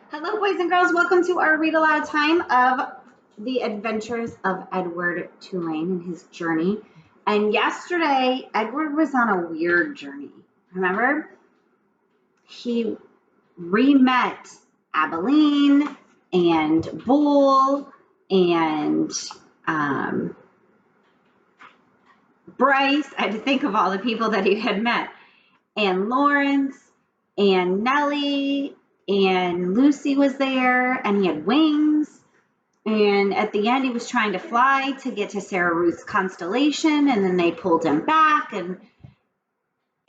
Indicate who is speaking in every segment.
Speaker 1: Hello, boys and girls. Welcome to our read aloud time of the adventures of Edward Tulane and his journey. And yesterday, Edward was on a weird journey. Remember? He re-met Abilene and Bull and Bryce. I had to think of all the people that he had met. And Lawrence and Nellie and Lucy was there, and he had wings. And at the end, he was trying to fly to get to Sarah Ruth's constellation, and then they pulled him back. And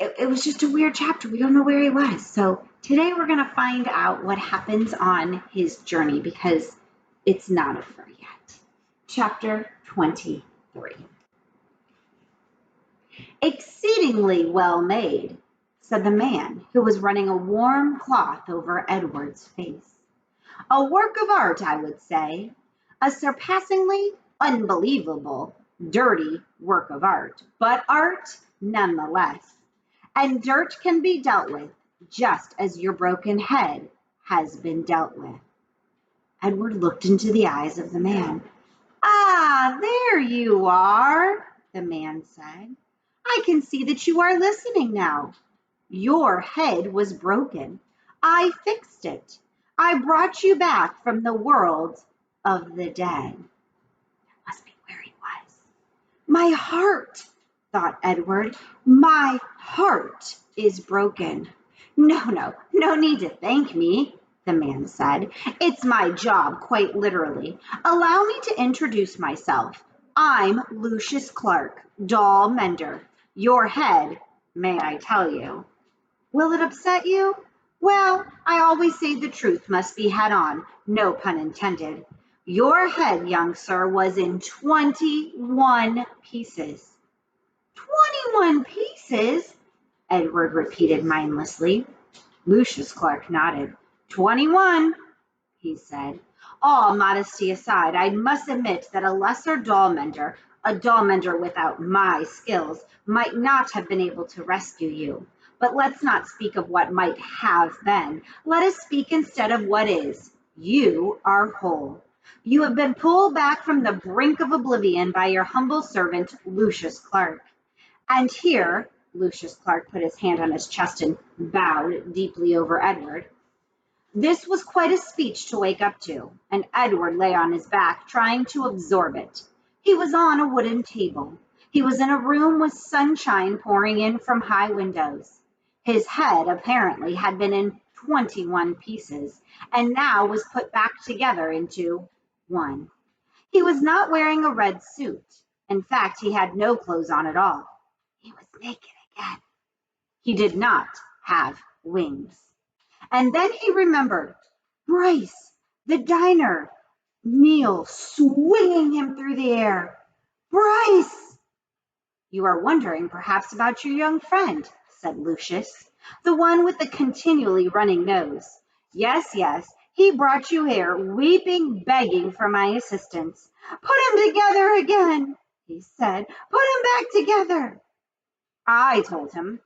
Speaker 1: it was just a weird chapter. We don't know where he was. So today we're going to find out what happens on his journey because it's not over yet. Chapter 23. Exceedingly well made, said the man who was running a warm cloth over Edward's face. A work of art, I would say. A surpassingly unbelievable, dirty work of art, but art nonetheless. And dirt can be dealt with just as your broken head has been dealt with. Edward looked into the eyes of the man. Ah, there you are, the man said. I can see that you are listening now. Your head was broken. I fixed it. I brought you back from the world of the dead. That must be where he was. My heart, thought Edward. My heart is broken. No need to thank me, the man said. It's my job, quite literally. Allow me to introduce myself. I'm Lucius Clark, doll mender. Your head, may I tell you. Will it upset you? Well, I always say the truth must be head on, no pun intended. Your head, young sir, was in 21 pieces. 21 pieces? Edward repeated mindlessly. Lucius Clark nodded. 21, he said. All modesty aside, I must admit that a lesser doll mender, a doll mender without my skills, might not have been able to rescue you. But let's not speak of what might have been. Let us speak instead of what is. You are whole. You have been pulled back from the brink of oblivion by your humble servant, Lucius Clark. And here, Lucius Clark put his hand on his chest and bowed deeply over Edward. This was quite a speech to wake up to, and Edward lay on his back, trying to absorb it. He was on a wooden table. He was in a room with sunshine pouring in from high windows. His head, apparently, had been in 21 pieces, and now was put back together into one. He was not wearing a red suit. In fact, he had no clothes on at all. He was naked again. He did not have wings. And then he remembered Bryce, the diner, Neil swinging him through the air. Bryce! You are wondering perhaps about your young friend, said Lucius, the one with the continually running nose. Yes, he brought you here, weeping, begging for my assistance. Put him together again, he said. Put him back together. I told him,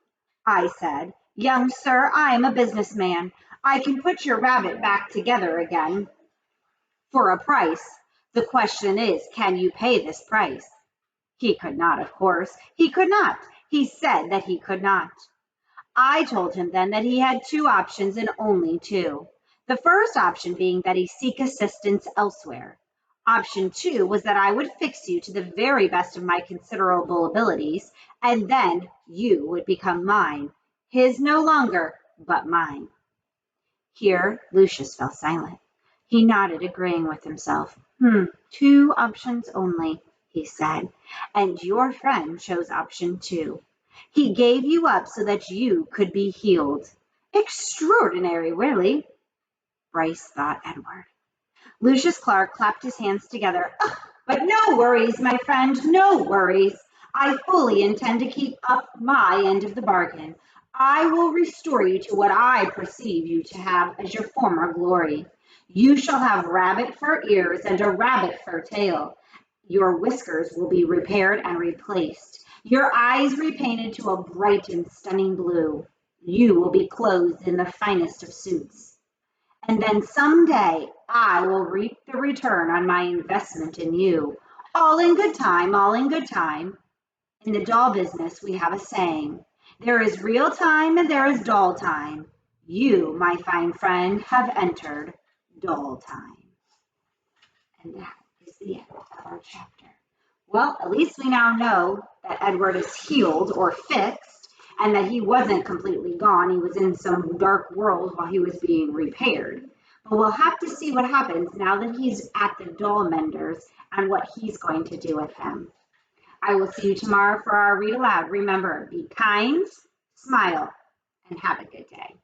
Speaker 1: I said, young sir, I am a businessman. I can put your rabbit back together again for a price. The question is, can you pay this price? He could not, of course. He could not. He said that he could not. I told him then that he had two options and only two. The first option being that he seek assistance elsewhere. Option two was that I would fix you to the very best of my considerable abilities, and then you would become mine. His no longer, but mine. Here Lucius fell silent. He nodded, agreeing with himself. Two options only, he said, and your friend chose option two. He gave you up so that you could be healed. Extraordinary, really. Bryce thought Edward. Lucius Clark clapped his hands together. But no worries, my friend, no worries. I fully intend to keep up my end of the bargain. I will restore you to what I perceive you to have as your former glory. You shall have rabbit fur ears and a rabbit fur tail. Your whiskers will be repaired and replaced. Your eyes repainted to a bright and stunning blue. You will be clothed in the finest of suits. And then someday I will reap the return on my investment in you. All in good time, all in good time. In the doll business, we have a saying, there is real time and there is doll time. You, my fine friend, have entered doll time. And that is the end of our chapter. Well, at least we now know that Edward is healed or fixed and that he wasn't completely gone. He was in some dark world while he was being repaired. But we'll have to see what happens now that he's at the doll menders and what he's going to do with him. I will see you tomorrow for our read aloud. Remember, be kind, smile, and have a good day.